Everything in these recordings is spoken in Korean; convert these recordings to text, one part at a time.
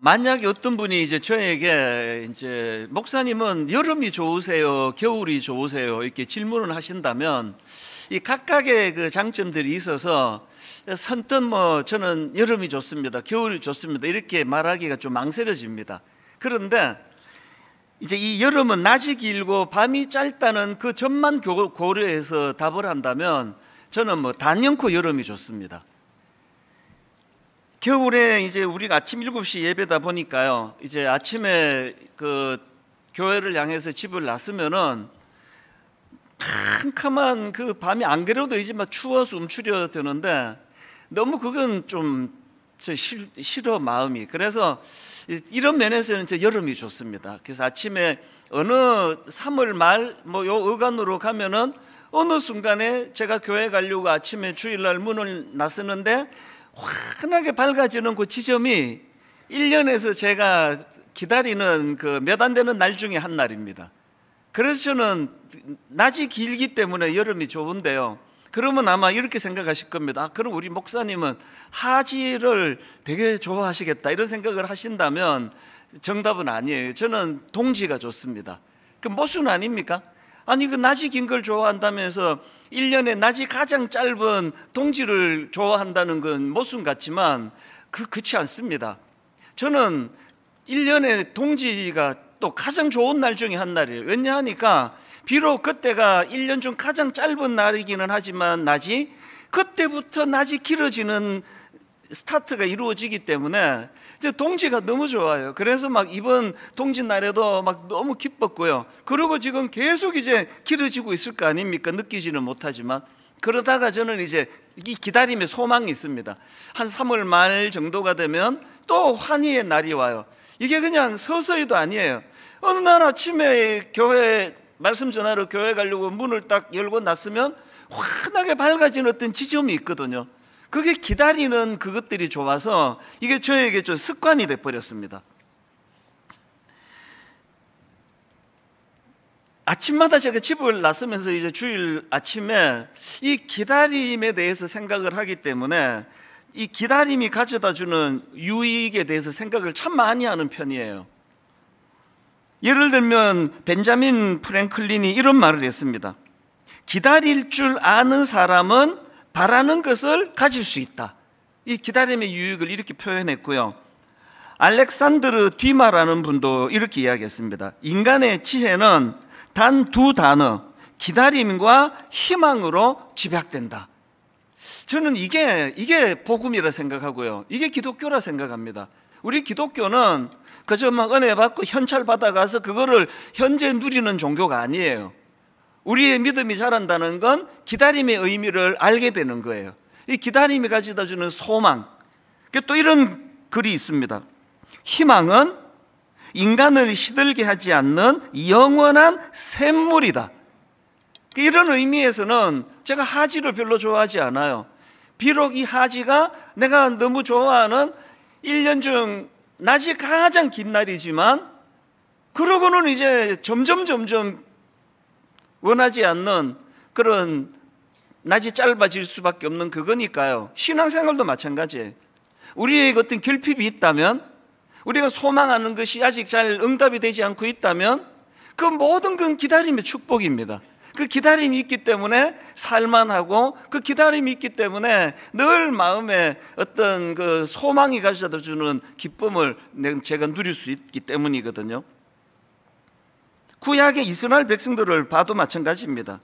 만약에 어떤 분이 이제 저에게 이제 목사님은 여름이 좋으세요, 겨울이 좋으세요 이렇게 질문을 하신다면 이 각각의 그 장점들이 있어서 선뜻 뭐 저는 여름이 좋습니다, 겨울이 좋습니다 이렇게 말하기가 좀 망설여집니다. 그런데 이제 이 여름은 낮이 길고 밤이 짧다는 그 점만 고려해서 답을 한다면 저는 뭐 단연코 여름이 좋습니다. 겨울에 이제 우리가 아침 7시 예배다 보니까요, 이제 아침에 그 교회를 향해서 집을 나서면은 캄캄한 그 밤이 안 그래도 이제 막 추워서 움츠려 드는데 너무 그건 좀 싫어 마음이. 그래서 이런 면에서는 저 여름이 좋습니다. 그래서 아침에 어느 3월 말 뭐 요 어간으로 가면은 어느 순간에 제가 교회 가려고 아침에 주일날 문을 나서는데 환하게 밝아지는 그 지점이 1년에서 제가 기다리는 그 몇 안 되는 날 중에 한 날입니다. 그래서 저는 낮이 길기 때문에 여름이 좋은데요, 그러면 아마 이렇게 생각하실 겁니다. 그럼 우리 목사님은 하지를 되게 좋아하시겠다 이런 생각을 하신다면 정답은 아니에요. 저는 동지가 좋습니다. 그 모순 아닙니까? 아니 그 낮이 긴 걸 좋아한다면서 1년에 낮이 가장 짧은 동지를 좋아한다는 건 모순 같지만 그렇지 않습니다. 저는 1년에 동지가 또 가장 좋은 날 중에 한 날이에요. 왜냐하니까 비록 그때가 1년 중 가장 짧은 날이기는 하지만 낮이 그때부터 낮이 길어지는 스타트가 이루어지기 때문에 이제 동지가 너무 좋아요. 그래서 막 이번 동지 날에도 막 너무 기뻤고요. 그리고 지금 계속 이제 길어지고 있을 거 아닙니까? 느끼지는 못하지만. 그러다가 저는 이제 이 기다림에 소망이 있습니다. 한 3월 말 정도가 되면 또 환희의 날이 와요. 이게 그냥 서서히도 아니에요. 어느 날 아침에 교회 말씀 전하러 교회 가려고 문을 딱 열고 났으면 환하게 밝아진 어떤 지점이 있거든요. 그게 기다리는 그것들이 좋아서 이게 저에게 좀 습관이 돼버렸습니다. 아침마다 제가 집을 나서면서 이제 주일 아침에 이 기다림에 대해서 생각을 하기 때문에 이 기다림이 가져다 주는 유익에 대해서 생각을 참 많이 하는 편이에요. 예를 들면 벤자민 프랭클린이 이런 말을 했습니다. 기다릴 줄 아는 사람은 바라는 것을 가질 수 있다. 이 기다림의 유익을 이렇게 표현했고요. 알렉산드르 뒤마라는 분도 이렇게 이야기했습니다. 인간의 지혜는 단 두 단어, 기다림과 희망으로 집약된다. 저는 이게 복음이라 생각하고요, 이게 기독교라 생각합니다. 우리 기독교는 그저 막 은혜 받고 현찰 받아가서 그거를 현재 누리는 종교가 아니에요. 우리의 믿음이 자란다는 건 기다림의 의미를 알게 되는 거예요. 이 기다림이 가져다 주는 소망. 또 이런 글이 있습니다. 희망은 인간을 시들게 하지 않는 영원한 샘물이다. 이런 의미에서는 제가 하지를 별로 좋아하지 않아요. 비록 이 하지가 내가 너무 좋아하는 1년 중 낮이 가장 긴 날이지만 그러고는 이제 점점 원하지 않는 그런 낮이 짧아질 수밖에 없는 그거니까요. 신앙생활도 마찬가지예요. 우리의 어떤 결핍이 있다면, 우리가 소망하는 것이 아직 잘 응답이 되지 않고 있다면 그 모든 건 기다림의 축복입니다. 그 기다림이 있기 때문에 살만하고, 그 기다림이 있기 때문에 늘 마음에 어떤 그 소망이 가져다 주는 기쁨을 제가 누릴 수 있기 때문이거든요. 구약의 이스라엘 백성들을 봐도 마찬가지입니다.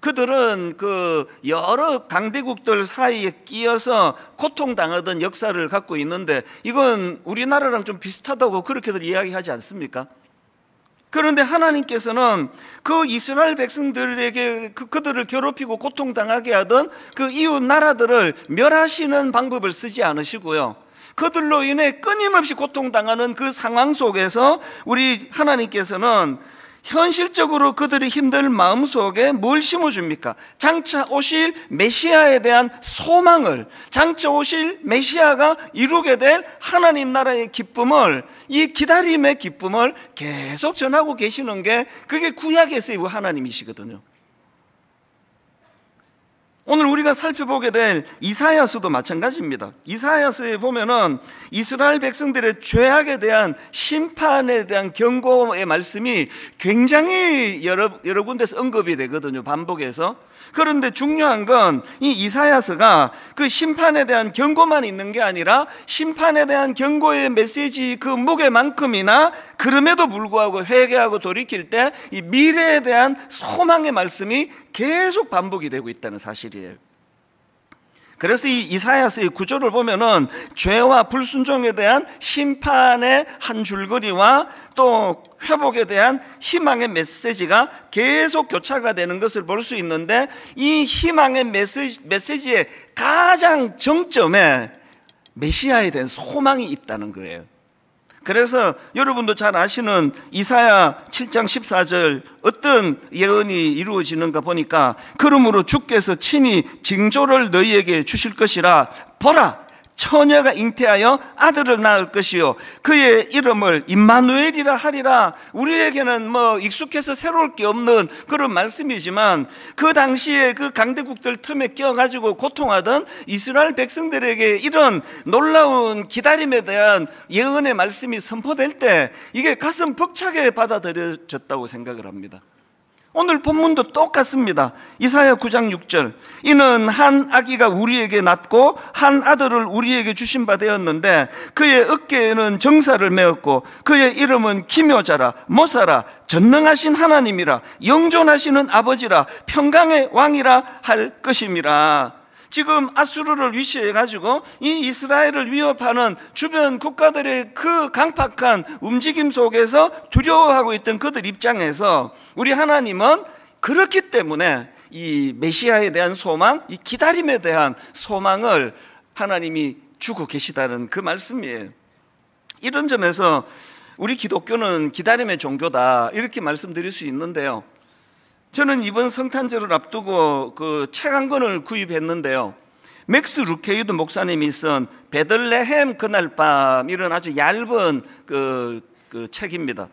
그들은 그 여러 강대국들 사이에 끼어서 고통당하던 역사를 갖고 있는데 이건 우리나라랑 좀 비슷하다고 그렇게들 이야기하지 않습니까? 그런데 하나님께서는 그 이스라엘 백성들에게 그들을 괴롭히고 고통당하게 하던 그 이웃 나라들을 멸하시는 방법을 쓰지 않으시고요, 그들로 인해 끊임없이 고통당하는 그 상황 속에서 우리 하나님께서는 현실적으로 그들의 힘든 마음속에 뭘 심어줍니까? 장차 오실 메시아에 대한 소망을, 장차 오실 메시아가 이루게 될 하나님 나라의 기쁨을, 이 기다림의 기쁨을 계속 전하고 계시는 게 그게 구약에서의 하나님이시거든요. 오늘 우리가 살펴보게 될 이사야서도 마찬가지입니다. 이사야서에 보면은 이스라엘 백성들의 죄악에 대한 심판에 대한 경고의 말씀이 굉장히 여러 군데서 언급이 되거든요, 반복해서. 그런데 중요한 건 이 이사야서가 그 심판에 대한 경고만 있는 게 아니라 심판에 대한 경고의 메시지 그 무게만큼이나 그럼에도 불구하고 회개하고 돌이킬 때 이 미래에 대한 소망의 말씀이 계속 반복이 되고 있다는 사실이에요. 그래서 이 이사야서의 구조를 보면은 죄와 불순종에 대한 심판의 한 줄거리와 또 회복에 대한 희망의 메시지가 계속 교차가 되는 것을 볼 수 있는데, 이 희망의 메시지의 가장 정점에 메시아에 대한 소망이 있다는 거예요. 그래서 여러분도 잘 아시는 이사야 7장 14절 어떤 예언이 이루어지는가 보니까, 그러므로 주께서 친히 징조를 너희에게 주실 것이라. 보라, 처녀가 잉태하여 아들을 낳을 것이요 그의 이름을 임마누엘이라 하리라. 우리에게는 뭐 익숙해서 새로울 게 없는 그런 말씀이지만, 그 당시에 그 강대국들 틈에 껴가지고 고통하던 이스라엘 백성들에게 이런 놀라운 기다림에 대한 예언의 말씀이 선포될 때 이게 가슴 벅차게 받아들여졌다고 생각을 합니다. 오늘 본문도 똑같습니다. 이사야 9장 6절, 이는 한 아기가 우리에게 낳고 한 아들을 우리에게 주신 바 되었는데 그의 어깨에는 정사를 메었고 그의 이름은 기묘자라, 모사라, 전능하신 하나님이라, 영존하시는 아버지라, 평강의 왕이라 할 것임이라. 지금 아수르를 위시해 가지고 이 이스라엘을 위협하는 주변 국가들의 그 강팍한 움직임 속에서 두려워하고 있던 그들 입장에서 우리 하나님은 그렇기 때문에 이 메시아에 대한 소망, 이 기다림에 대한 소망을 하나님이 주고 계시다는 그 말씀이에요. 이런 점에서 우리 기독교는 기다림의 종교다, 이렇게 말씀드릴 수 있는데요, 저는 이번 성탄절을 앞두고 그 책 한 권을 구입했는데요, 맥스 루케이드 목사님이 쓴 베들레헴 그날 밤, 이런 아주 얇은 그 책입니다.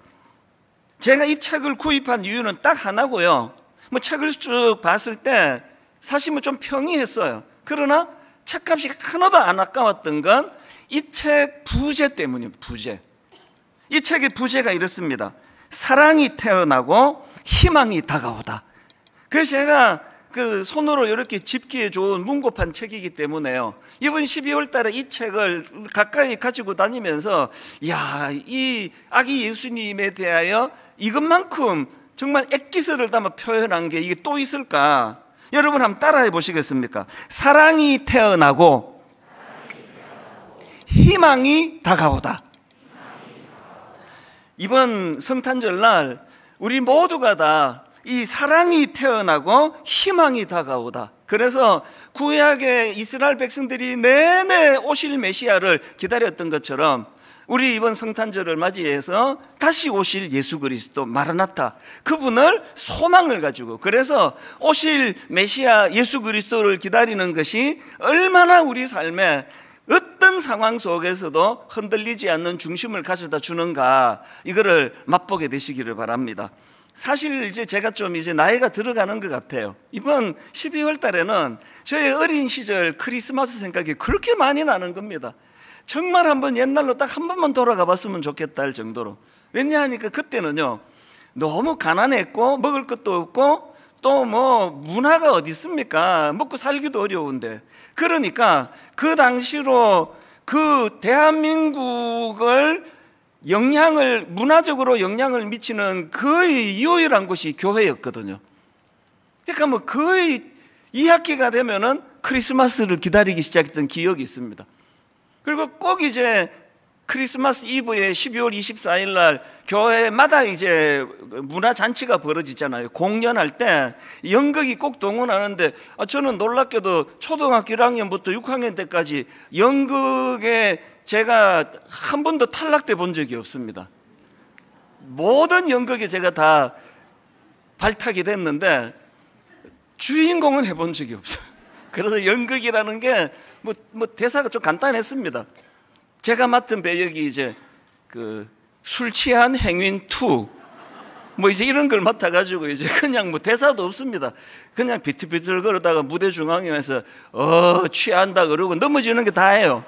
제가 이 책을 구입한 이유는 딱 하나고요, 뭐 책을 쭉 봤을 때 사실 뭐 좀 평이했어요. 그러나 책값이 하나도 안 아까웠던 건 이 책 부제 때문이에요. 부제. 이 책의 부제가 이렇습니다. 사랑이 태어나고 희망이 다가오다. 그래서 제가 그 손으로 이렇게 집기에 좋은 문고판 책이기 때문에요, 이번 12월 달에 이 책을 가까이 가지고 다니면서 야, 이 아기 예수님에 대하여 이것만큼 정말 액기스를 담아 표현한 게 이게 또 있을까? 여러분 한번 따라해 보시겠습니까? 사랑이 태어나고 희망이 다가오다. 이번 성탄절날 우리 모두가 다 이 사랑이 태어나고 희망이 다가오다. 그래서 구약의 이스라엘 백성들이 내내 오실 메시아를 기다렸던 것처럼 우리 이번 성탄절을 맞이해서 다시 오실 예수 그리스도 마라나타, 그분을 소망을 가지고, 그래서 오실 메시아 예수 그리스도를 기다리는 것이 얼마나 우리 삶에 어떤 상황 속에서도 흔들리지 않는 중심을 가져다 주는가, 이거를 맛보게 되시기를 바랍니다. 사실 이제 제가 좀 이제 나이가 들어가는 것 같아요. 이번 12월 달에는 저의 어린 시절 크리스마스 생각이 그렇게 많이 나는 겁니다. 정말 한번 옛날로 딱 한 번만 돌아가 봤으면 좋겠다 할 정도로. 왜냐하니까 그때는요, 너무 가난했고 먹을 것도 없고 또 뭐 문화가 어디 있습니까? 먹고 살기도 어려운데. 그러니까 그 당시로 그 대한민국을 문화적으로 영향을 미치는 거의 유일한 곳이 교회였거든요. 그러니까 뭐 거의 2학기가 되면은 크리스마스를 기다리기 시작했던 기억이 있습니다. 그리고 꼭 이제 크리스마스 이브에 12월 24일 날 교회마다 이제 문화 잔치가 벌어지잖아요. 공연할 때 연극이 꼭 동원하는데, 저는 놀랍게도 초등학교 1학년부터 6학년 때까지 연극에 제가 한 번도 탈락돼 본 적이 없습니다. 모든 연극에 제가 다 발탁이 됐는데 주인공은 해본 적이 없어요. 그래서 연극이라는 게 뭐 대사가 좀 간단했습니다. 제가 맡은 배역이 이제 그 술 취한 행윈 2, 뭐 이제 이런 걸 맡아가지고 이제 그냥 뭐 대사도 없습니다. 그냥 비틀비틀 걸어다가 무대 중앙에서 취한다 그러고 넘어지는 게 다예요.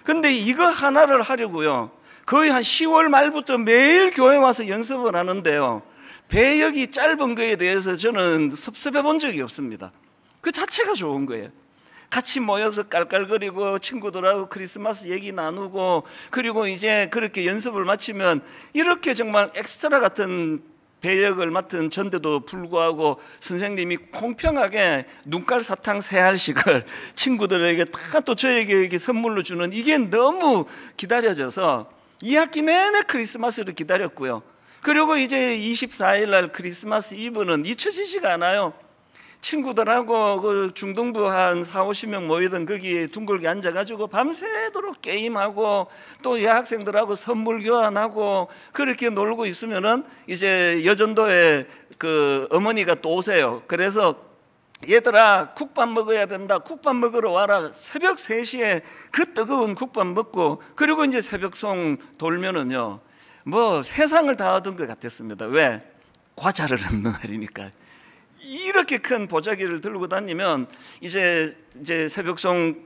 근데 이거 하나를 하려고요, 거의 한 10월 말부터 매일 교회 와서 연습을 하는데요, 배역이 짧은 거에 대해서 저는 섭섭해 본 적이 없습니다. 그 자체가 좋은 거예요. 같이 모여서 깔깔거리고 친구들하고 크리스마스 얘기 나누고, 그리고 이제 그렇게 연습을 마치면 이렇게 정말 엑스트라 같은 배역을 맡은 전데도 불구하고 선생님이 공평하게 눈깔 사탕 3알씩을 친구들에게 다 또 저에게 이렇게 선물로 주는, 이게 너무 기다려져서 2학기 내내 크리스마스를 기다렸고요. 그리고 이제 24일 날 크리스마스 이브는 잊혀지지가 않아요. 친구들하고 그 중등부 한 40-50명 모이던 거기에 둥글게 앉아가지고 밤새도록 게임하고 또 여학생들하고 선물 교환하고 그렇게 놀고 있으면은 이제 여전도에 그 어머니가 또 오세요. 그래서 얘들아 국밥 먹어야 된다, 국밥 먹으러 와라. 새벽 3시에 그 뜨거운 국밥 먹고, 그리고 이제 새벽송 돌면은요, 뭐 세상을 다 얻은 것 같았습니다. 왜? 과자를 얻는 날이니까. 이렇게 큰 보자기를 들고 다니면 이제 새벽송,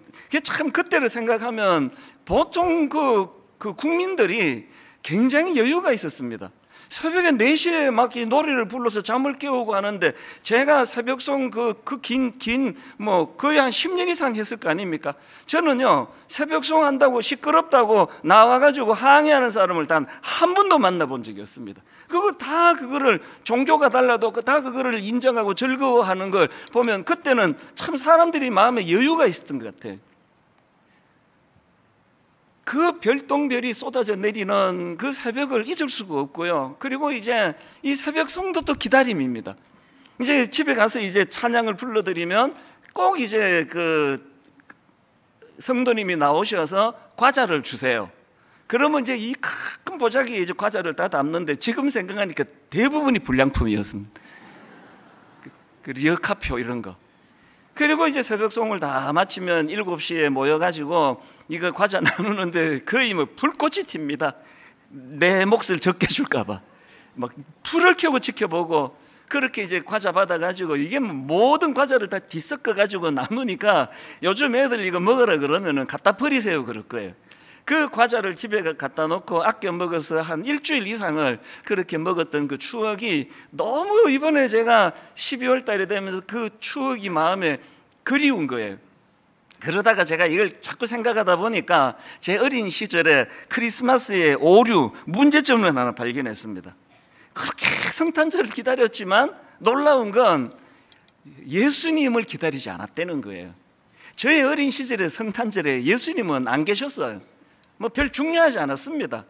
참 그때를 생각하면 보통 그 국민들이 굉장히 여유가 있었습니다. 새벽에 4시에 막 이 노래를 불러서 잠을 깨우고 하는데, 제가 새벽송 뭐 거의 한 10년 이상 했을 거 아닙니까? 저는요, 새벽송 한다고 시끄럽다고 나와가지고 항의하는 사람을 단 한 번도 만나본 적이 없습니다. 그거를 종교가 달라도 다 그거를 인정하고 즐거워하는 걸 보면 그때는 참 사람들이 마음에 여유가 있었던 것 같아요. 그 별똥별이 쏟아져 내리는 그 새벽을 잊을 수가 없고요. 그리고 이제 이 새벽 성도 또 기다림입니다. 이제 집에 가서 이제 찬양을 불러드리면 꼭 이제 그 성도님이 나오셔서 과자를 주세요. 그러면 이제 이 큰 보자기에 이제 과자를 다 담는데, 지금 생각하니까 대부분이 불량품이었습니다. 그 리어카표 이런 거. 그리고 이제 새벽송을 다 마치면 7시에 모여가지고 이거 과자 나누는데 거의 뭐 불꽃이 튑니다. 내 몫을 적게 줄까봐 막 불을 켜고 지켜보고, 그렇게 이제 과자 받아가지고 이게 모든 과자를 다 뒤섞어가지고 나누니까 요즘 애들 이거 먹으라 그러면은 갖다 버리세요 그럴 거예요. 그 과자를 집에 갖다 놓고 아껴 먹어서 한 일주일 이상을 그렇게 먹었던 그 추억이 너무, 이번에 제가 12월 달에 되면서 그 추억이 마음에 그리운 거예요. 그러다가 제가 이걸 자꾸 생각하다 보니까 제 어린 시절에 크리스마스의 오류, 문제점을 하나 발견했습니다. 그렇게 성탄절을 기다렸지만 놀라운 건 예수님을 기다리지 않았다는 거예요. 저의 어린 시절의 성탄절에 예수님은 안 계셨어요. 뭐 별 중요하지 않았습니다.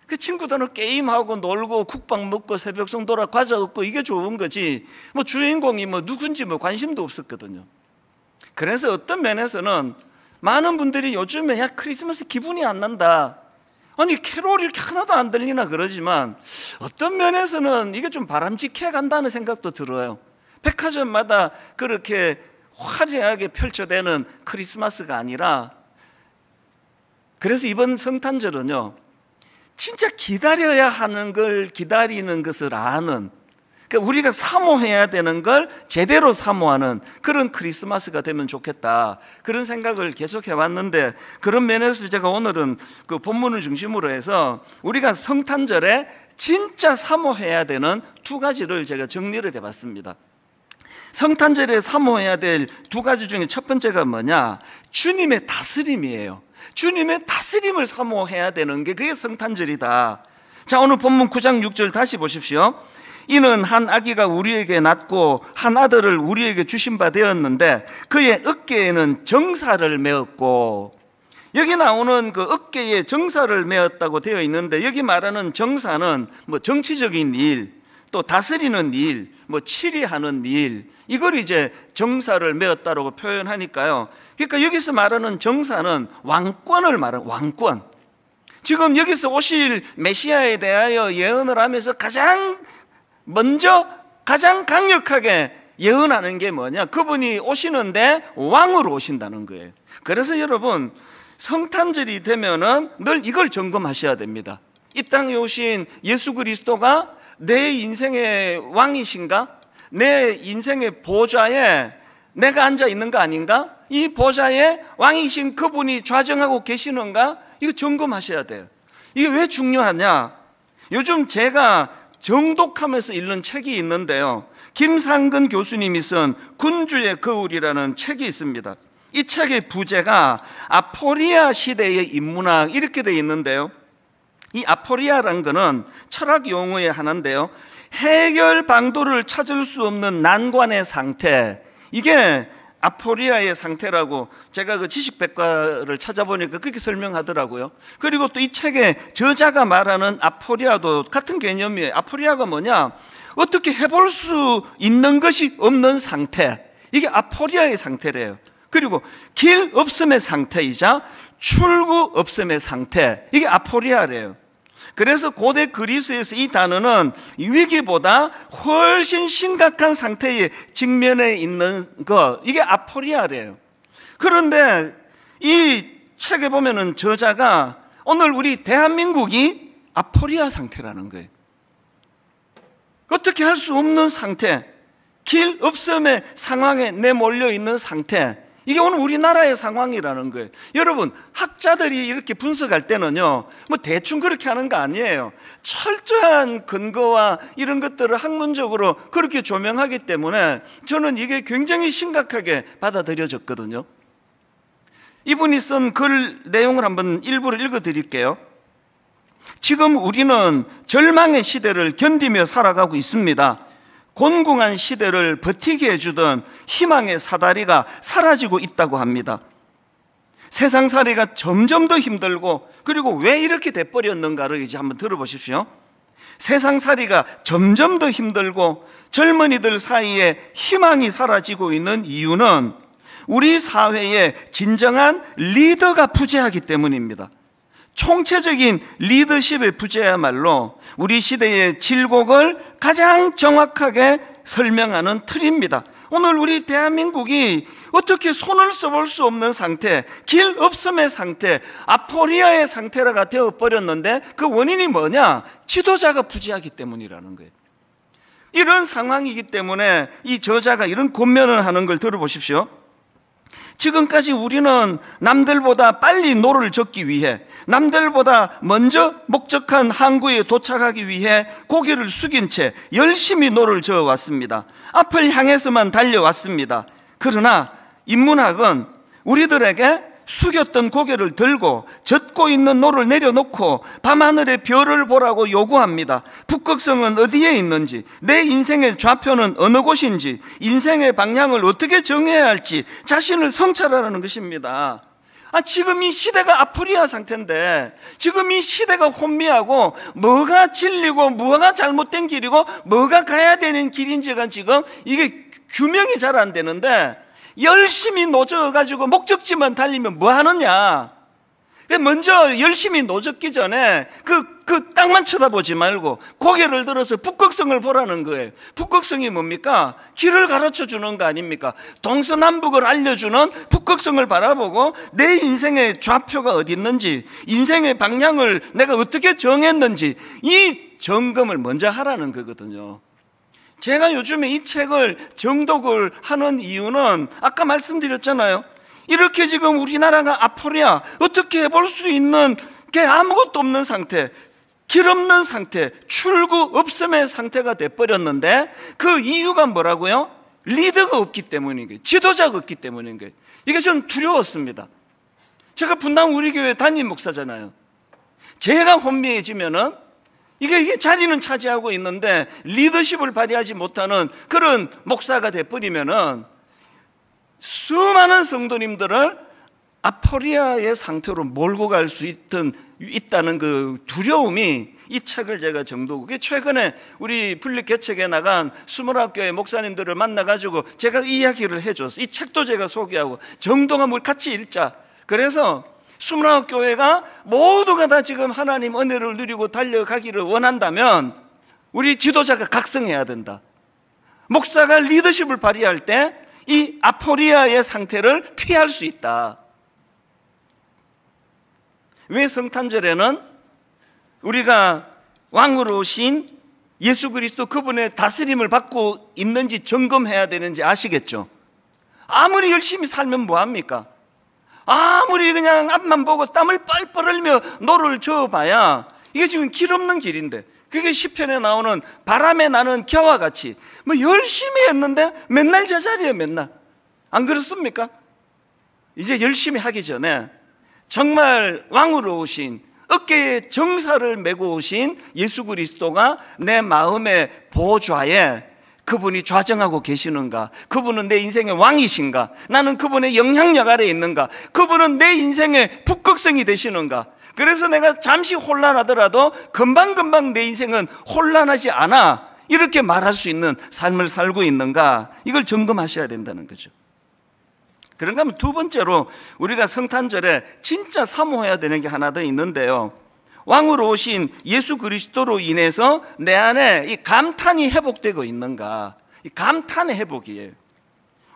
그 친구들은 게임하고 놀고 국밥 먹고 새벽송 돌아 과자 얻고 이게 좋은 거지, 뭐 주인공이 뭐 누군지 뭐 관심도 없었거든요. 그래서 어떤 면에서는 많은 분들이 요즘에 야 크리스마스 기분이 안 난다, 아니 캐롤이 이렇게 하나도 안 들리나 그러지만, 어떤 면에서는 이게 좀 바람직해 간다는 생각도 들어요. 백화점마다 그렇게 화려하게 펼쳐대는 크리스마스가 아니라, 그래서 이번 성탄절은요, 진짜 기다려야 하는 걸 기다리는 것을 아는, 그러니까 우리가 사모해야 되는 걸 제대로 사모하는 그런 크리스마스가 되면 좋겠다, 그런 생각을 계속 해왔는데, 그런 면에서 제가 오늘은 그 본문을 중심으로 해서 우리가 성탄절에 진짜 사모해야 되는 2가지를 제가 정리를 해봤습니다. 성탄절에 사모해야 될 2가지 중에 첫 번째가 뭐냐, 주님의 다스림이에요. 주님의 다스림을 사모해야 되는 게 그게 성탄절이다. 자, 오늘 본문 9장 6절 다시 보십시오. 이는 한 아기가 우리에게 낳고 한 아들을 우리에게 주신 바 되었는데 그의 어깨에는 정사를 메었고, 여기 나오는 그 어깨에 정사를 메었다고 되어 있는데, 여기 말하는 정사는 뭐 정치적인 일, 또 다스리는 일, 뭐 치리하는 일, 이걸 이제 정사를 메었다라고 표현하니까요. 그러니까 여기서 말하는 정사는 왕권을 말하는, 왕권. 지금 여기서 오실 메시아에 대하여 예언을 하면서 가장 먼저 가장 강력하게 예언하는 게 뭐냐, 그분이 오시는데 왕으로 오신다는 거예요. 그래서 여러분, 성탄절이 되면은 늘 이걸 점검하셔야 됩니다. 이 땅에 오신 예수 그리스도가 내 인생의 왕이신가? 내 인생의 보좌에 내가 앉아 있는 거 아닌가? 이 보좌에 왕이신 그분이 좌정하고 계시는가? 이거 점검하셔야 돼요. 이게 왜 중요하냐? 요즘 제가 정독하면서 읽는 책이 있는데요, 김상근 교수님이 쓴 군주의 거울이라는 책이 있습니다. 이 책의 부제가 아포리아 시대의 인문학 이렇게 되어 있는데요, 이 아포리아란 거는 철학 용어의 하나인데요, 해결 방도를 찾을 수 없는 난관의 상태, 이게 아포리아의 상태라고 제가 그 지식백과를 찾아보니까 그렇게 설명하더라고요. 그리고 또 이 책의 저자가 말하는 아포리아도 같은 개념이에요. 아포리아가 뭐냐? 어떻게 해볼 수 있는 것이 없는 상태, 이게 아포리아의 상태래요. 그리고 길 없음의 상태이자 출구 없음의 상태, 이게 아포리아래요. 그래서 고대 그리스에서 이 단어는 위기보다 훨씬 심각한 상태에 직면해 있는 것, 이게 아포리아래요. 그런데 이 책에 보면은 저자가 오늘 우리 대한민국이 아포리아 상태라는 거예요. 어떻게 할 수 없는 상태, 길 없음의 상황에 내몰려 있는 상태, 이게 오늘 우리나라의 상황이라는 거예요. 여러분, 학자들이 이렇게 분석할 때는요, 뭐 대충 그렇게 하는 거 아니에요. 철저한 근거와 이런 것들을 학문적으로 그렇게 조명하기 때문에 저는 이게 굉장히 심각하게 받아들여졌거든요. 이분이 쓴 글 내용을 한번 일부를 읽어드릴게요. 지금 우리는 절망의 시대를 견디며 살아가고 있습니다. 곤궁한 시대를 버티게 해주던 희망의 사다리가 사라지고 있다고 합니다. 세상살이가 점점 더 힘들고, 그리고 왜 이렇게 돼버렸는가를 이제 한번 들어보십시오. 세상살이가 점점 더 힘들고 젊은이들 사이에 희망이 사라지고 있는 이유는 우리 사회에 진정한 리더가 부재하기 때문입니다. 총체적인 리더십의 부재야말로 우리 시대의 질곡을 가장 정확하게 설명하는 틀입니다. 오늘 우리 대한민국이 어떻게 손을 써볼 수 없는 상태, 길 없음의 상태, 아포리아의 상태가 되어버렸는데 그 원인이 뭐냐? 지도자가 부재하기 때문이라는 거예요. 이런 상황이기 때문에 이 저자가 이런 권면을 하는 걸 들어보십시오. 지금까지 우리는 남들보다 빨리 노를 젓기 위해, 남들보다 먼저 목적한 항구에 도착하기 위해 고개를 숙인 채 열심히 노를 저어왔습니다. 앞을 향해서만 달려왔습니다. 그러나 인문학은 우리들에게 숙였던 고개를 들고 젓고 있는 노를 내려놓고 밤하늘의 별을 보라고 요구합니다. 북극성은 어디에 있는지, 내 인생의 좌표는 어느 곳인지, 인생의 방향을 어떻게 정해야 할지 자신을 성찰하라는 것입니다. 지금 이 시대가 아포리아 상태인데, 지금 이 시대가 혼미하고 뭐가 진리고 뭐가 잘못된 길이고 뭐가 가야 되는 길인지가 지금 이게 규명이 잘 안 되는데, 열심히 노져가지고 목적지만 달리면 뭐 하느냐? 먼저 열심히 노젓기 전에 그 땅만 쳐다보지 말고 고개를 들어서 북극성을 보라는 거예요. 북극성이 뭡니까? 길을 가르쳐 주는 거 아닙니까? 동서남북을 알려주는 북극성을 바라보고 내 인생의 좌표가 어디 있는지, 인생의 방향을 내가 어떻게 정했는지, 이 점검을 먼저 하라는 거거든요. 제가 요즘에 이 책을 정독을 하는 이유는 아까 말씀드렸잖아요. 이렇게 지금 우리나라가 아포리아, 어떻게 해볼 수 있는 게 아무것도 없는 상태, 길 없는 상태, 출구 없음의 상태가 돼버렸는데 그 이유가 뭐라고요? 리더가 없기 때문인 거예요. 지도자가 없기 때문인 거예요. 이게 저는 두려웠습니다. 제가 분당 우리 교회 담임 목사잖아요. 제가 혼미해지면은 이게 자리는 차지하고 있는데 리더십을 발휘하지 못하는 그런 목사가 돼버리면은 수많은 성도님들을 아포리아의 상태로 몰고 갈 수 있다는 그 두려움이 이 책을 제가 정독하고, 최근에 우리 분립 개척에 나간 29교회 목사님들을 만나가지고 제가 이야기를 해줬어요. 이 책도 제가 소개하고 정독하면 우리 같이 읽자. 그래서 29교회가 모두가 다 지금 하나님 은혜를 누리고 달려가기를 원한다면 우리 지도자가 각성해야 된다. 목사가 리더십을 발휘할 때 이 아포리아의 상태를 피할 수 있다. 왜 성탄절에는 우리가 왕으로 오신 예수 그리스도 그분의 다스림을 받고 있는지 점검해야 되는지 아시겠죠? 아무리 열심히 살면 뭐합니까? 아무리 그냥 앞만 보고 땀을 뻘뻘 흘며 노를 저어봐야 이게 지금 길 없는 길인데, 그게 시편에 나오는 바람에 나는 겨와 같이 뭐 열심히 했는데 맨날 제자리에 맨날. 안 그렇습니까? 이제 열심히 하기 전에 정말 왕으로 오신, 어깨에 정사를 메고 오신 예수 그리스도가 내 마음의 보좌에 그분이 좌정하고 계시는가? 그분은 내 인생의 왕이신가? 나는 그분의 영향력 아래에 있는가? 그분은 내 인생의 북극성이 되시는가? 그래서 내가 잠시 혼란하더라도 금방금방 내 인생은 혼란하지 않아, 이렇게 말할 수 있는 삶을 살고 있는가? 이걸 점검하셔야 된다는 거죠. 그런가 하면 두 번째로 우리가 성탄절에 진짜 사모해야 되는 게 하나 더 있는데요, 왕으로 오신 예수 그리스도로 인해서 내 안에 이 감탄이 회복되고 있는가? 이 감탄의 회복이에요.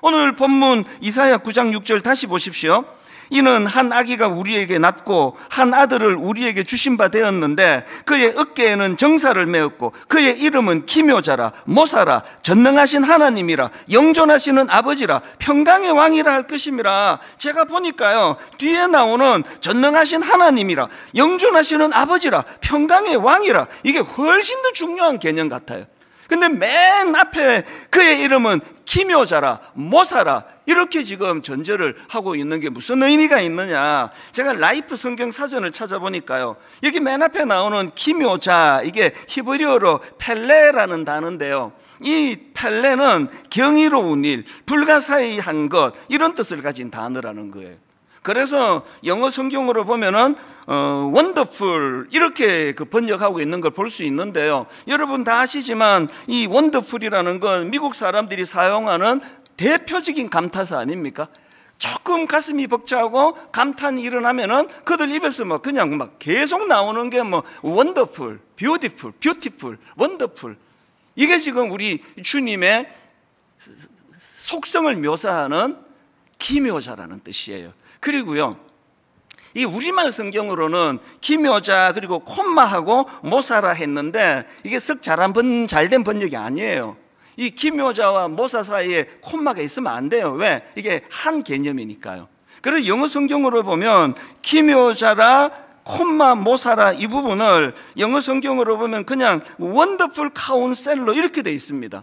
오늘 본문 이사야 9장 6절 다시 보십시오. 이는 한 아기가 우리에게 낳고 한 아들을 우리에게 주신 바 되었는데 그의 어깨에는 정사를 메었고 그의 이름은 기묘자라, 모사라, 전능하신 하나님이라, 영존하시는 아버지라, 평강의 왕이라 할 것임이라. 제가 보니까요, 뒤에 나오는 전능하신 하나님이라, 영존하시는 아버지라, 평강의 왕이라, 이게 훨씬 더 중요한 개념 같아요. 근데 맨 앞에 그의 이름은 기묘자라, 모사라, 이렇게 지금 전제를 하고 있는 게 무슨 의미가 있느냐? 제가 라이프 성경 사전을 찾아보니까요, 여기 맨 앞에 나오는 기묘자, 이게 히브리어로 펠레라는 단어인데요, 이 펠레는 경이로운 일, 불가사의한 것, 이런 뜻을 가진 단어라는 거예요. 그래서 영어 성경으로 보면은 원더풀 이렇게 번역하고 있는 걸 볼 수 있는데요, 여러분 다 아시지만 이 원더풀이라는 건 미국 사람들이 사용하는 대표적인 감탄사 아닙니까? 조금 가슴이 벅차고 감탄이 일어나면은 그들 입에서 그냥 계속 나오는 게 원더풀, 뷰티풀, 뷰티풀, 원더풀. 이게 지금 우리 주님의 속성을 묘사하는 기묘자라는 뜻이에요. 그리고요, 이 우리말 성경으로는 기묘자 그리고 콤마하고 모사라 했는데 이게 썩 잘된 번역이 아니에요. 이 기묘자와 모사 사이에 콤마가 있으면 안 돼요. 왜? 이게 한 개념이니까요. 그래서 영어 성경으로 보면 기묘자라, 콤마, 모사라, 이 부분을 영어 성경으로 보면 그냥 원더풀 카운셀러 이렇게 돼 있습니다.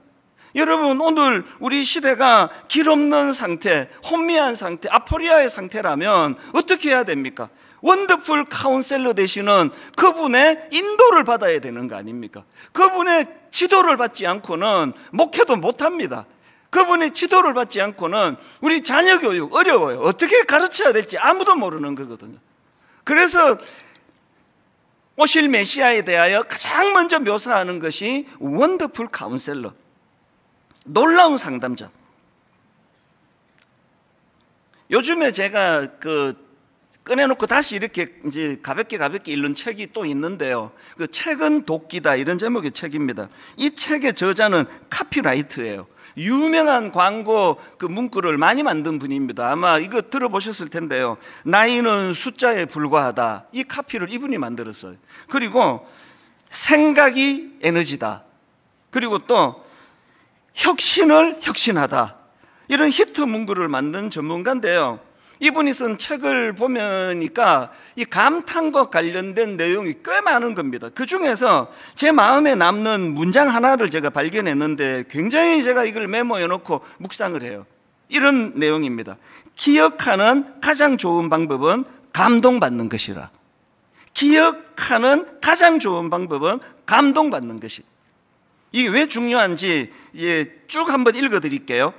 여러분, 오늘 우리 시대가 길 없는 상태, 혼미한 상태, 아포리아의 상태라면 어떻게 해야 됩니까? 원더풀 카운셀러 되시는 그분의 인도를 받아야 되는 거 아닙니까? 그분의 지도를 받지 않고는 목회도 못합니다. 그분의 지도를 받지 않고는 우리 자녀 교육 어려워요. 어떻게 가르쳐야 될지 아무도 모르는 거거든요. 그래서 오실 메시아에 대하여 가장 먼저 묘사하는 것이 원더풀 카운셀러, 놀라운 상담자. 요즘에 제가 꺼내놓고 다시 이렇게 이제 가볍게 읽는 책이 또 있는데요, 그 책은 도끼다, 이런 제목의 책입니다. 이 책의 저자는 카피라이트예요. 유명한 광고 문구를 많이 만든 분입니다. 아마 이거 들어보셨을 텐데요, 나이는 숫자에 불과하다, 이 카피를 이분이 만들었어요. 그리고 생각이 에너지다, 그리고 또 혁신을 혁신하다, 이런 히트 문구를 만든 전문가인데요, 이분이 쓴 책을 보니까 이 감탄과 관련된 내용이 꽤 많은 겁니다. 그 중에서 제 마음에 남는 문장 하나를 제가 발견했는데 굉장히 제가 이걸 메모해 놓고 묵상을 해요. 이런 내용입니다. 기억하는 가장 좋은 방법은 감동받는 것이라. 기억하는 가장 좋은 방법은 감동받는 것이라. 이게 왜 중요한지 쭉 한번 읽어드릴게요.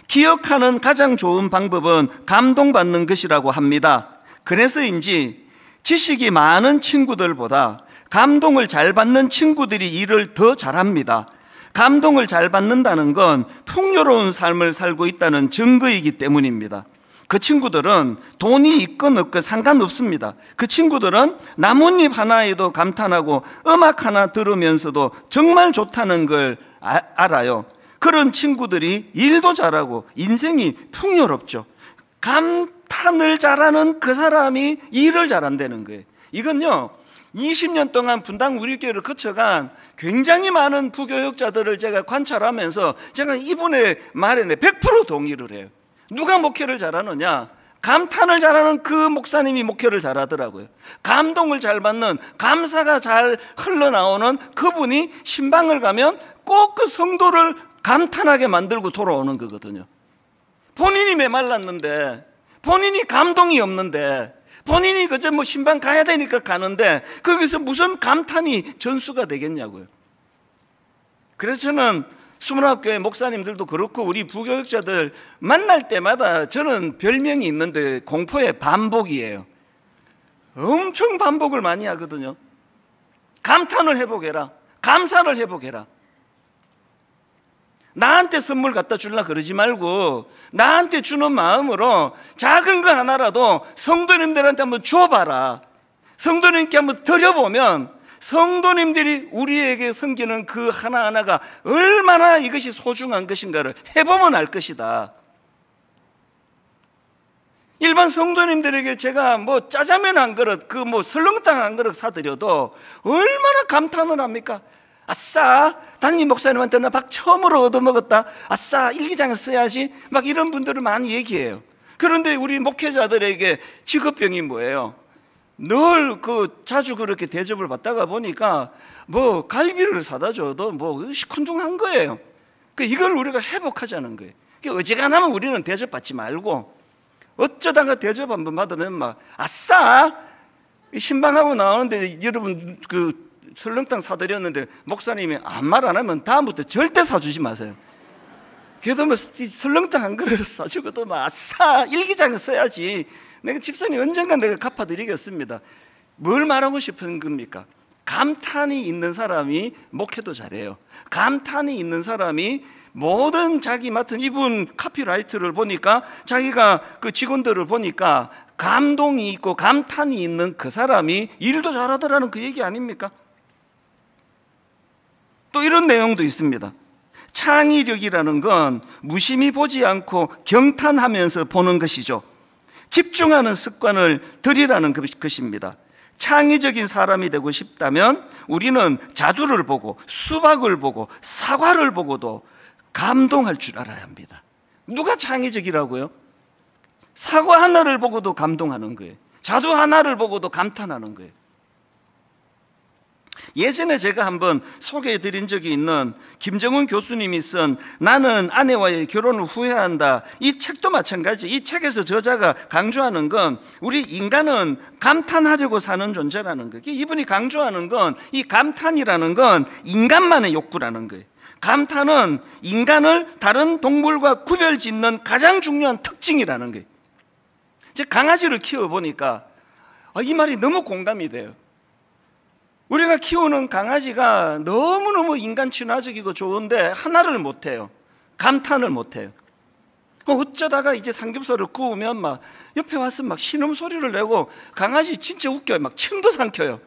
기억하는 가장 좋은 방법은 감동받는 것이라고 합니다. 그래서인지 지식이 많은 친구들보다 감동을 잘 받는 친구들이 일을 더 잘합니다. 감동을 잘 받는다는 건 풍요로운 삶을 살고 있다는 증거이기 때문입니다. 그 친구들은 돈이 있건 없건 상관없습니다. 그 친구들은 나뭇잎 하나에도 감탄하고 음악 하나 들으면서도 정말 좋다는 걸 알아요. 그런 친구들이 일도 잘하고 인생이 풍요롭죠. 감탄을 잘하는 그 사람이 일을 잘한다는 거예요. 이건요, 20년 동안 분당 우리교회를 거쳐간 굉장히 많은 부교역자들을 제가 관찰하면서 제가 이분의 말에 100% 동의를 해요. 누가 목회를 잘하느냐? 감탄을 잘하는 그 목사님이 목회를 잘하더라고요. 감동을 잘 받는, 감사가 잘 흘러나오는 그분이 신방을 가면 꼭 그 성도를 감탄하게 만들고 돌아오는 거거든요. 본인이 메말랐는데, 본인이 감동이 없는데, 본인이 그저 뭐 신방 가야 되니까 가는데 거기서 무슨 감탄이 전수가 되겠냐고요. 그래서 저는 수문학교의 목사님들도 그렇고 우리 부교역자들 만날 때마다 저는 별명이 있는데 공포의 반복이에요. 엄청 반복을 많이 하거든요. 감탄을 회복해라, 감사를 회복해라. 나한테 선물 갖다 주려고 그러지 말고 나한테 주는 마음으로 작은 거 하나라도 성도님들한테 한번 줘봐라. 성도님께 한번 드려보면 성도님들이 우리에게 섬기는 그 하나하나가 얼마나 이것이 소중한 것인가를 해보면 알 것이다. 일반 성도님들에게 제가 뭐 짜장면 한 그릇, 그 뭐 설렁탕 한 그릇 사드려도 얼마나 감탄을 합니까? 아싸, 담임 목사님한테 나 밥 처음으로 얻어먹었다. 아싸, 일기장에 써야지. 막 이런 분들을 많이 얘기해요. 그런데 우리 목회자들에게 직업병이 뭐예요? 늘 자주 그렇게 대접을 받다가 보니까 뭐 갈비를 사다 줘도 뭐 시큰둥한 거예요. 이걸 우리가 회복하자는 거예요. 어지간하면 우리는 대접받지 말고 어쩌다가 대접 한번 받으면 막 아싸, 신방하고 나오는데 여러분 설렁탕 사드렸는데 목사님이 아무 말 안 하면 다음부터 절대 사주지 마세요. 그래도 뭐 설렁탕 한 그릇 사주고도 막 아싸, 일기장에 써야지. 내가 집사님 언젠간 내가 갚아드리겠습니다. 뭘 말하고 싶은 겁니까? 감탄이 있는 사람이 목회도 잘해요. 감탄이 있는 사람이 모든 자기 맡은 이분 카피라이트를 보니까 자기가 그 직원들을 보니까 감동이 있고 감탄이 있는 그 사람이 일도 잘하더라는 그 얘기 아닙니까? 또 이런 내용도 있습니다. 창의력이라는 건 무심히 보지 않고 경탄하면서 보는 것이죠. 집중하는 습관을 들이라는 것입니다. 창의적인 사람이 되고 싶다면 우리는 자두를 보고 수박을 보고 사과를 보고도 감동할 줄 알아야 합니다. 누가 창의적이라고요? 사과 하나를 보고도 감동하는 거예요. 자두 하나를 보고도 감탄하는 거예요. 예전에 제가 한번 소개해 드린 적이 있는 김정은 교수님이 쓴 나는 아내와의 결혼을 후회한다, 이 책도 마찬가지. 이 책에서 저자가 강조하는 건 우리 인간은 감탄하려고 사는 존재라는 거예요. 이분이 강조하는 건 이 감탄이라는 건 인간만의 욕구라는 거예요. 감탄은 인간을 다른 동물과 구별짓는 가장 중요한 특징이라는 거예요. 제가 강아지를 키워보니까 이 말이 너무 공감이 돼요. 우리가 키우는 강아지가 너무너무 인간 친화적이고 좋은데 하나를 못해요. 감탄을 못해요. 어쩌다가 이제 삼겹살을 구우면 막 옆에 와서 막 신음소리를 내고 강아지 진짜 웃겨요. 막 침도 삼켜요.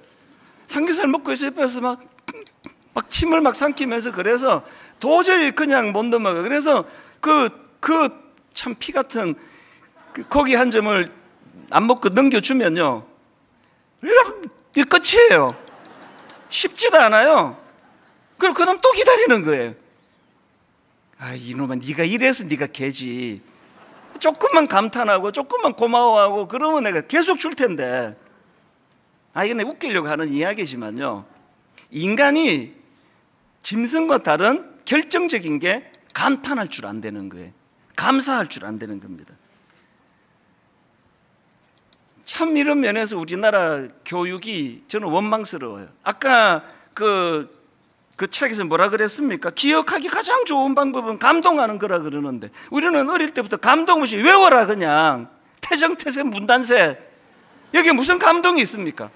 삼겹살 먹고 있어 옆에 와서 막 침을 막 삼키면서 그래서 도저히 그냥 못 넘어가. 그래서 참 피 같은 고기 한 점을 안 먹고 넘겨주면요, 이게 끝이에요. 쉽지도 않아요. 그럼 그 다음 또 기다리는 거예요. 이놈아, 네가 이래서 네가 개지. 조금만 감탄하고 조금만 고마워하고 그러면 내가 계속 줄 텐데. 이게 내가 웃기려고 하는 이야기지만요, 인간이 짐승과 다른 결정적인 게 감탄할 줄 안 되는 거예요. 감사할 줄 안 되는 겁니다. 참 이런 면에서 우리나라 교육이 저는 원망스러워요. 아까 그 책에서 뭐라 그랬습니까? 기억하기 가장 좋은 방법은 감동하는 거라 그러는데 우리는 어릴 때부터 감동 없이 외워라, 그냥 태정태세 문단세. 여기에 무슨 감동이 있습니까?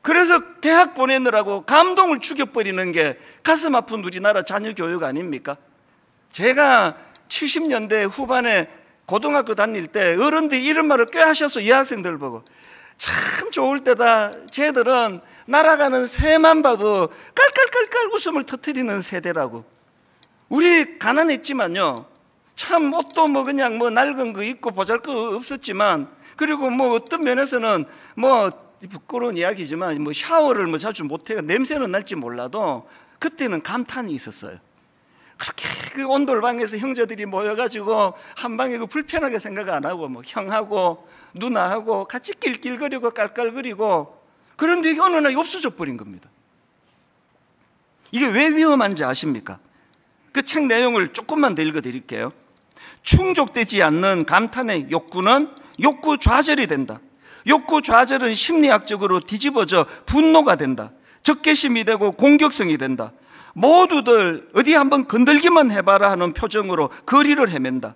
그래서 대학 보내느라고 감동을 죽여버리는 게 가슴 아픈 우리나라 자녀 교육 아닙니까? 제가 70년대 후반에 고등학교 다닐 때 어른들이 이런 말을 꽤 하셨어. 이 학생들 보고 참 좋을 때다. 쟤들은 날아가는 새만 봐도 깔깔깔깔 웃음을 터뜨리는 세대라고. 우리 가난했지만요, 참 옷도 뭐 그냥 뭐 낡은 거 입고 보잘것 없었지만, 그리고 뭐 어떤 면에서는 뭐 부끄러운 이야기지만 뭐 샤워를 뭐 자주 못해가 냄새는 날지 몰라도 그때는 감탄이 있었어요. 그렇게 그 온돌방에서 형제들이 모여가지고 한 방에 그 불편하게 생각 안 하고 뭐 형하고 누나하고 같이 낄낄거리고 깔깔거리고, 그런데 이게 어느 날 없어져 버린 겁니다. 이게 왜 위험한지 아십니까? 그 책 내용을 조금만 더 읽어드릴게요. 충족되지 않는 감탄의 욕구는 욕구 좌절이 된다. 욕구 좌절은 심리학적으로 뒤집어져 분노가 된다. 적개심이 되고 공격성이 된다. 모두들 어디 한번 건들기만 해봐라 하는 표정으로 거리를 헤맨다.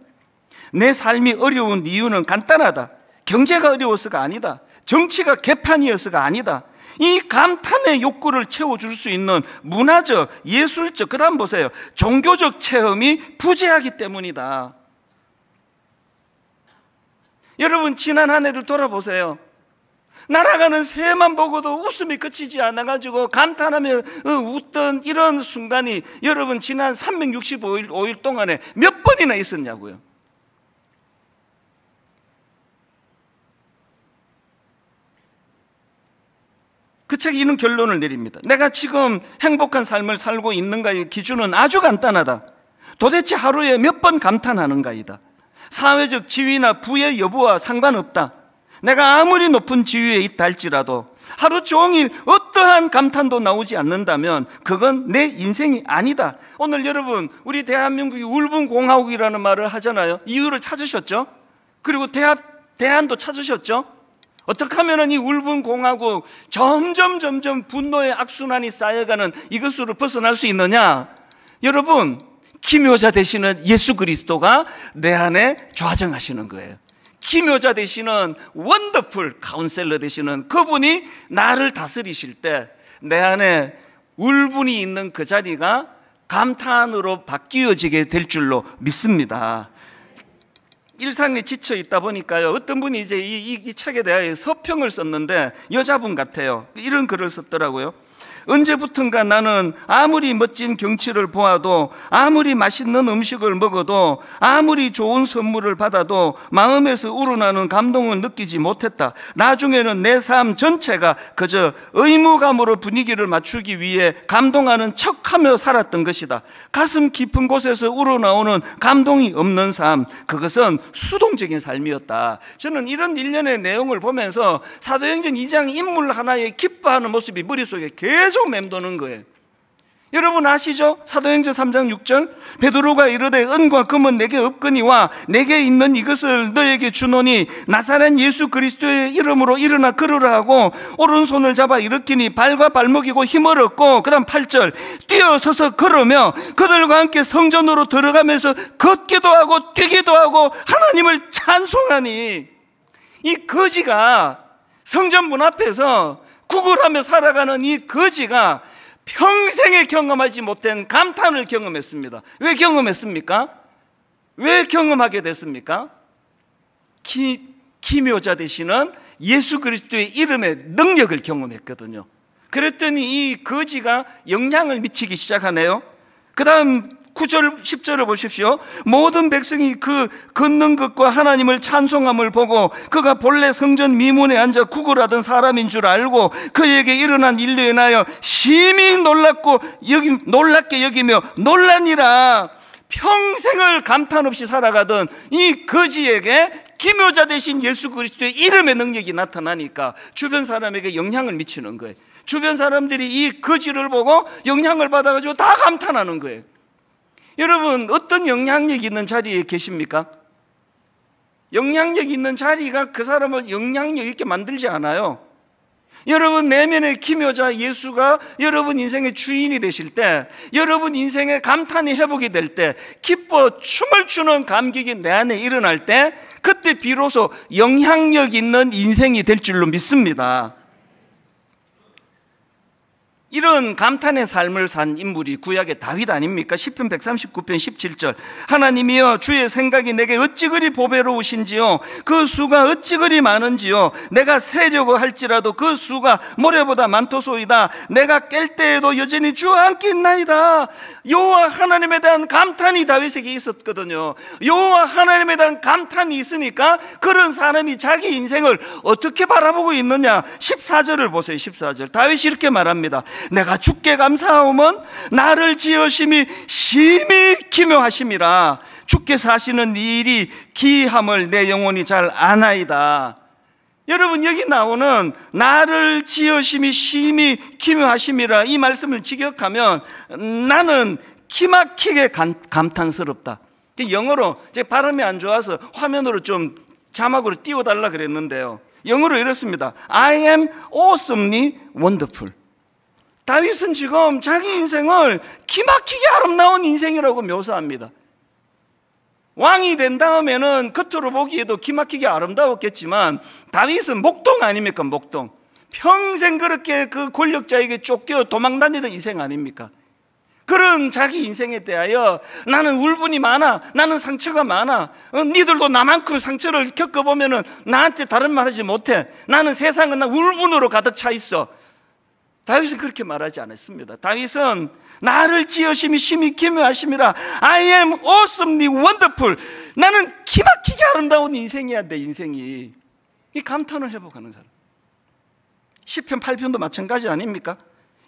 내 삶이 어려운 이유는 간단하다. 경제가 어려워서가 아니다. 정치가 개판이어서가 아니다. 이 감탄의 욕구를 채워줄 수 있는 문화적, 예술적, 그 다음 보세요, 종교적 체험이 부재하기 때문이다. 여러분, 지난 한 해를 돌아보세요. 날아가는 새만 보고도 웃음이 그치지 않아가지고 감탄하며 웃던 이런 순간이 여러분 지난 365일 동안에 몇 번이나 있었냐고요. 그 책이 이런 결론을 내립니다. 내가 지금 행복한 삶을 살고 있는가의 기준은 아주 간단하다. 도대체 하루에 몇 번 감탄하는가이다. 사회적 지위나 부의 여부와 상관없다. 내가 아무리 높은 지위에 있다 할지라도 하루 종일 어떠한 감탄도 나오지 않는다면 그건 내 인생이 아니다. 오늘 여러분, 우리 대한민국이 울분 공화국이라는 말을 하잖아요. 이유를 찾으셨죠? 그리고 대안도 찾으셨죠? 어떻게 하면 이 울분 공화국 점점 분노의 악순환이 쌓여가는 이것으로 벗어날 수 있느냐? 여러분, 기묘자 되시는 예수 그리스도가 내 안에 좌정하시는 거예요. 기묘자 되시는 원더풀 카운셀러 되시는 그분이 나를 다스리실 때 내 안에 울분이 있는 그 자리가 감탄으로 바뀌어지게 될 줄로 믿습니다. 일상에 지쳐 있다 보니까요, 어떤 분이 이제 이 책에 대해 서평을 썼는데 여자분 같아요. 이런 글을 썼더라고요. 언제부턴가 나는 아무리 멋진 경치를 보아도, 아무리 맛있는 음식을 먹어도, 아무리 좋은 선물을 받아도 마음에서 우러나는 감동을 느끼지 못했다. 나중에는 내 삶 전체가 그저 의무감으로 분위기를 맞추기 위해 감동하는 척하며 살았던 것이다. 가슴 깊은 곳에서 우러나오는 감동이 없는 삶, 그것은 수동적인 삶이었다. 저는 이런 일련의 내용을 보면서 사도행전 2장 인물 하나에 기뻐하는 모습이 머릿속에 계속 맴도는 거예요. 여러분 아시죠? 사도행전 3장 6절, 베드로가 이르되 은과 금은 내게 없거니와 내게 있는 이것을 너에게 주노니 나사렛 예수 그리스도의 이름으로 일어나 걸으라 하고 오른손을 잡아 일으키니 발과 발목이고 힘을 얻고, 그 다음 8절, 뛰어서서 걸으며 그들과 함께 성전으로 들어가면서 걷기도 하고 뛰기도 하고 하나님을 찬송하니. 이 거지가 성전 문 앞에서 구걸하며 살아가는 이 거지가 평생에 경험하지 못한 감탄을 경험했습니다. 왜 경험했습니까? 왜 경험하게 됐습니까? 기묘자 되시는 예수 그리스도의 이름의 능력을 경험했거든요. 그랬더니 이 거지가 영향을 미치기 시작하네요. 그 다음 9절 10절을 보십시오. 모든 백성이 그 걷는 것과 하나님을 찬송함을 보고 그가 본래 성전 미문에 앉아 구걸하던 사람인 줄 알고 그에게 일어난 일로 인하여 심히 놀랍게 여기며 놀라니라. 평생을 감탄 없이 살아가던 이 거지에게 기묘자 되신 예수 그리스도의 이름의 능력이 나타나니까 주변 사람에게 영향을 미치는 거예요. 주변 사람들이 이 거지를 보고 영향을 받아가지고 다 감탄하는 거예요. 여러분, 어떤 영향력 있는 자리에 계십니까? 영향력 있는 자리가 그 사람을 영향력 있게 만들지 않아요. 여러분 내면의 기묘자 예수가 여러분 인생의 주인이 되실 때, 여러분 인생의 감탄이 회복이 될 때, 기뻐 춤을 추는 감격이 내 안에 일어날 때, 그때 비로소 영향력 있는 인생이 될 줄로 믿습니다. 이런 감탄의 삶을 산 인물이 구약의 다윗 아닙니까? 시편 139편 17절 하나님이여 주의 생각이 내게 어찌 그리 보배로우신지요 그 수가 어찌 그리 많은지요 내가 세려고 할지라도 그 수가 모래보다 많도소이다 내가 깰 때에도 여전히 주와 함께 있나이다. 여호와 하나님에 대한 감탄이 다윗에게 있었거든요. 여호와 하나님에 대한 감탄이 있으니까 그런 사람이 자기 인생을 어떻게 바라보고 있느냐. 14절을 보세요. 14절 다윗이 이렇게 말합니다. 내가 주께 감사하오면 나를 지으심이 심히 기묘하심이라. 주께서 하시는 이 일이 기이함을 내 영혼이 잘 아나이다. 여러분, 여기 나오는 나를 지으심이 심히 기묘하심이라 이 말씀을 직역하면 나는 기막히게 감탄스럽다. 영어로 제 발음이 안 좋아서 화면으로 좀 자막으로 띄워달라 그랬는데요, 영어로 이렇습니다. I am awesomely wonderful. 다윗은 지금 자기 인생을 기막히게 아름다운 인생이라고 묘사합니다. 왕이 된 다음에는 겉으로 보기에도 기막히게 아름다웠겠지만 다윗은 목동 아닙니까? 목동. 평생 그렇게 그 권력자에게 쫓겨 도망다니던 인생 아닙니까? 그런 자기 인생에 대하여 나는 울분이 많아, 나는 상처가 많아, 니들도 나만큼 상처를 겪어보면 나한테 다른 말 하지 못해, 나는 세상은 나 울분으로 가득 차 있어. 다윗은 그렇게 말하지 않았습니다. 다윗은 나를 지으심이 심히 기묘하심이라. I am awesomely wonderful. 나는 기막히게 아름다운 인생이야. 내 인생이. 이 감탄을 회복하는 사람. 시편 8편도 마찬가지 아닙니까?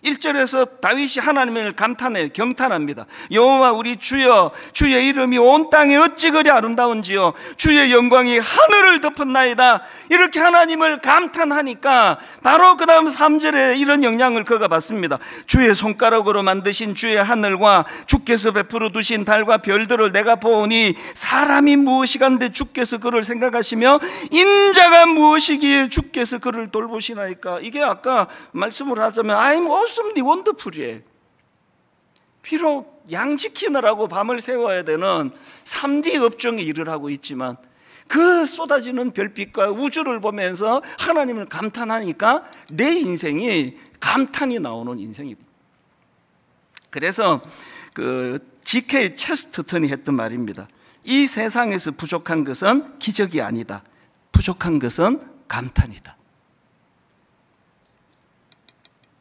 1절에서 다윗이 하나님을 감탄해 경탄합니다. 여호와 우리 주여, 주의 이름이 온 땅에 어찌 그리 아름다운지요 주의 영광이 하늘을 덮었나이다. 이렇게 하나님을 감탄하니까 바로 그 다음 3절에 이런 영향을 그가 받습니다. 주의 손가락으로 만드신 주의 하늘과 주께서 베풀어 두신 달과 별들을 내가 보오니 사람이 무엇이간데 주께서 그를 생각하시며 인자가 무엇이기에 주께서 그를 돌보시나이까. 이게 아까 말씀을 하자면 I'm awesomely wonderful이에요. 비록 양 지키느라고 밤을 새워야 되는 3D 업종에 일을 하고 있지만 그 쏟아지는 별빛과 우주를 보면서 하나님을 감탄하니까 내 인생이 감탄이 나오는 인생이다. 그래서 그 G.K. 체스터턴이 했던 말입니다. 이 세상에서 부족한 것은 기적이 아니다. 부족한 것은 감탄이다.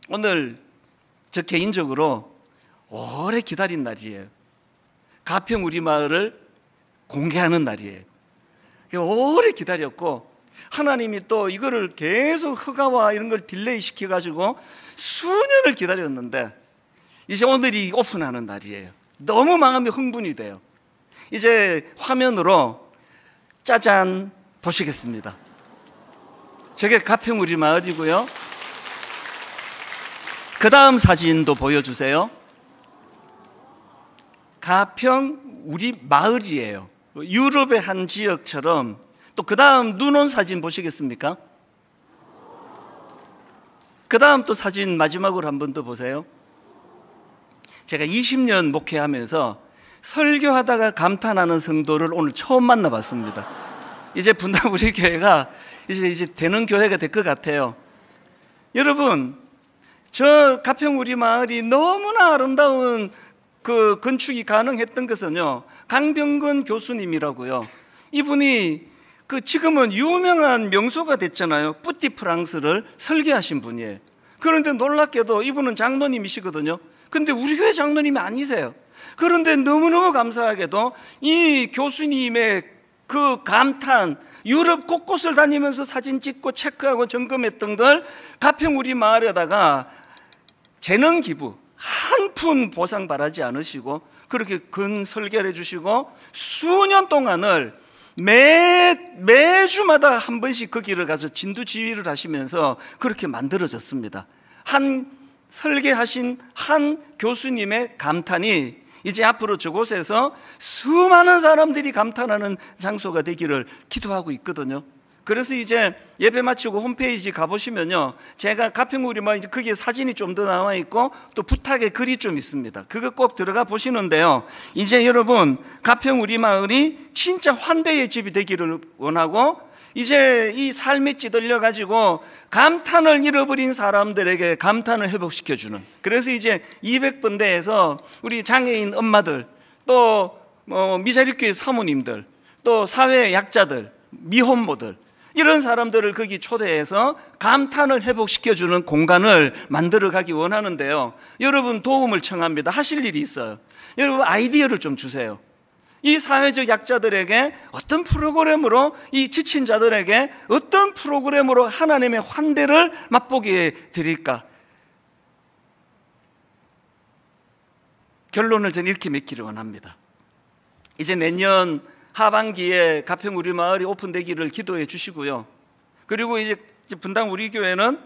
오늘 저 개인적으로 오래 기다린 날이에요. 가평 우리 마을을 공개하는 날이에요. 오래 기다렸고 하나님이 또 이거를 계속 허가와 이런 걸 딜레이 시켜가지고 수년을 기다렸는데 이제 오늘이 오픈하는 날이에요. 너무 마음이 흥분이 돼요. 이제 화면으로 짜잔 보시겠습니다. 저게 가평 우리 마을이고요. 그 다음 사진도 보여주세요. 가평 우리 마을이에요. 유럽의 한 지역처럼. 또 그 다음 눈 온 사진 보시겠습니까? 그 다음 또 사진 마지막으로 한 번 더 보세요. 제가 20년 목회하면서 설교하다가 감탄하는 성도를 오늘 처음 만나봤습니다. 이제 분당 우리 교회가 이제 되는 교회가 될 것 같아요. 여러분, 저 가평 우리 마을이 너무나 아름다운 그 건축이 가능했던 것은요, 강병근 교수님이라고요. 이분이 그 지금은 유명한 명소가 됐잖아요. 뿌띠 프랑스를 설계하신 분이에요. 그런데 놀랍게도 이분은 장로님이시거든요. 근데 우리 교회 장로님이 아니세요. 그런데 너무너무 감사하게도 이 교수님의 그 감탄, 유럽 곳곳을 다니면서 사진 찍고 체크하고 점검했던 걸 가평 우리 마을에다가 재능 기부 한 푼 보상 바라지 않으시고 그렇게 근 설계를 해주시고 수년 동안을 매주마다 한 번씩 거기를 가서 진두지휘를 하시면서 그렇게 만들어졌습니다. 한 설계하신 한 교수님의 감탄이 이제 앞으로 저곳에서 수많은 사람들이 감탄하는 장소가 되기를 기도하고 있거든요. 그래서 이제 예배 마치고 홈페이지 가보시면요, 제가 가평 우리 마을 거기에 사진이 좀 더 나와 있고 또 부탁의 글이 좀 있습니다. 그거 꼭 들어가 보시는데요, 이제 여러분 가평 우리 마을이 진짜 환대의 집이 되기를 원하고 이제 이 삶에 찌들려 가지고 감탄을 잃어버린 사람들에게 감탄을 회복시켜주는, 그래서 이제 200번대에서 우리 장애인 엄마들, 또 미자립교회 사모님들, 또 사회 약자들, 미혼모들, 이런 사람들을 거기 초대해서 감탄을 회복시켜주는 공간을 만들어 가기 원하는데요, 여러분 도움을 청합니다. 하실 일이 있어요. 여러분 아이디어를 좀 주세요. 이 사회적 약자들에게 어떤 프로그램으로, 이 지친 자들에게 어떤 프로그램으로 하나님의 환대를 맛보게 드릴까? 결론을 저는 이렇게 맺기를 원합니다. 이제 내년 하반기에 가평 우리 마을이 오픈되기를 기도해 주시고요, 그리고 이제 분당 우리 교회는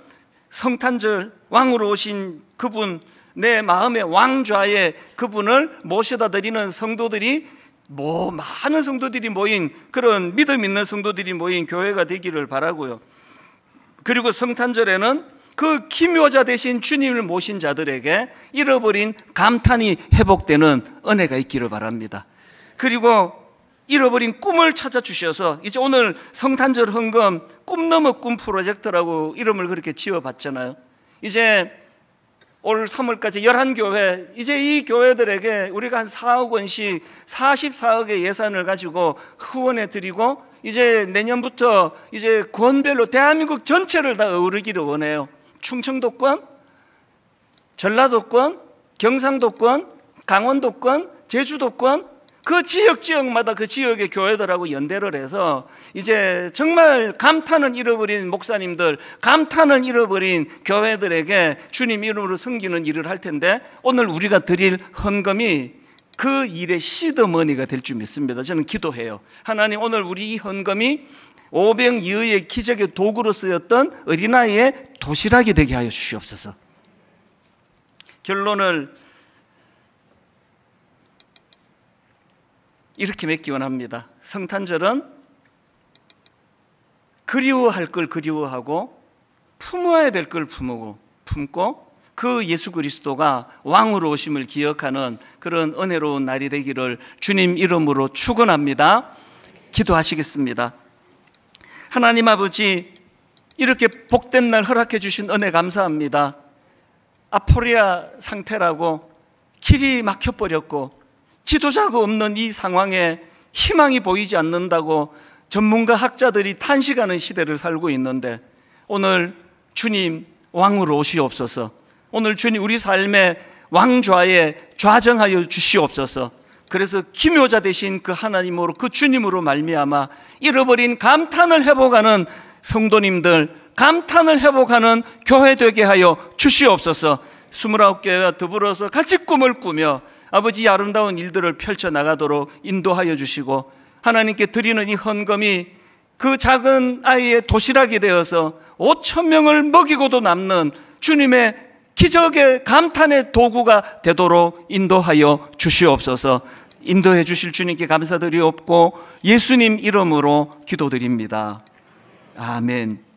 성탄절 왕으로 오신 그분, 내 마음의 왕좌에 그분을 모셔다 드리는 성도들이, 많은 성도들이 모인, 그런 믿음 있는 성도들이 모인 교회가 되기를 바라고요. 그리고 성탄절에는 그 기묘자 되신 주님을 모신 자들에게 잃어버린 감탄이 회복되는 은혜가 있기를 바랍니다. 그리고 잃어버린 꿈을 찾아주셔서, 이제 오늘 성탄절 헌금 꿈 넘어 꿈 프로젝트라고 이름을 그렇게 지어봤잖아요. 이제 올 3월까지 11교회, 이제 이 교회들에게 우리가 한 4억 원씩 44억의 예산을 가지고 후원해 드리고, 이제 내년부터 이제 권별로 대한민국 전체를 다 어우르기를 원해요. 충청도권, 전라도권, 경상도권, 강원도권, 제주도권, 그 지역마다 그 지역의 교회들하고 연대를 해서 이제 정말 감탄을 잃어버린 목사님들, 감탄을 잃어버린 교회들에게 주님 이름으로 섬기는 일을 할 텐데, 오늘 우리가 드릴 헌금이 그 일의 시드머니가 될 줄 믿습니다. 저는 기도해요. 하나님, 오늘 우리 이 헌금이 오병이어의 기적의 도구로 쓰였던 어린아이의 도시락이 되게 하여 주시옵소서. 결론을 이렇게 맺기 원합니다. 성탄절은 그리워할 걸 그리워하고 품어야 될 걸 품고 그 예수 그리스도가 왕으로 오심을 기억하는 그런 은혜로운 날이 되기를 주님 이름으로 축원합니다. 기도하시겠습니다. 하나님 아버지, 이렇게 복된 날 허락해 주신 은혜 감사합니다. 아포리아 상태라고 길이 막혀버렸고 지도자가 없는 이 상황에 희망이 보이지 않는다고 전문가 학자들이 탄식하는 시대를 살고 있는데, 오늘 주님 왕으로 오시옵소서. 오늘 주님 우리 삶의 왕좌에 좌정하여 주시옵소서. 그래서 기묘자 되신 그 하나님으로, 그 주님으로 말미암아 잃어버린 감탄을 회복하는 성도님들, 감탄을 회복하는 교회 되게 하여 주시옵소서. 29교회와 더불어서 같이 꿈을 꾸며 아버지의 아름다운 일들을 펼쳐나가도록 인도하여 주시고, 하나님께 드리는 이 헌금이 그 작은 아이의 도시락이 되어서 5,000명을 먹이고도 남는 주님의 기적의 감탄의 도구가 되도록 인도하여 주시옵소서. 인도해 주실 주님께 감사드리옵고 예수님 이름으로 기도드립니다. 아멘.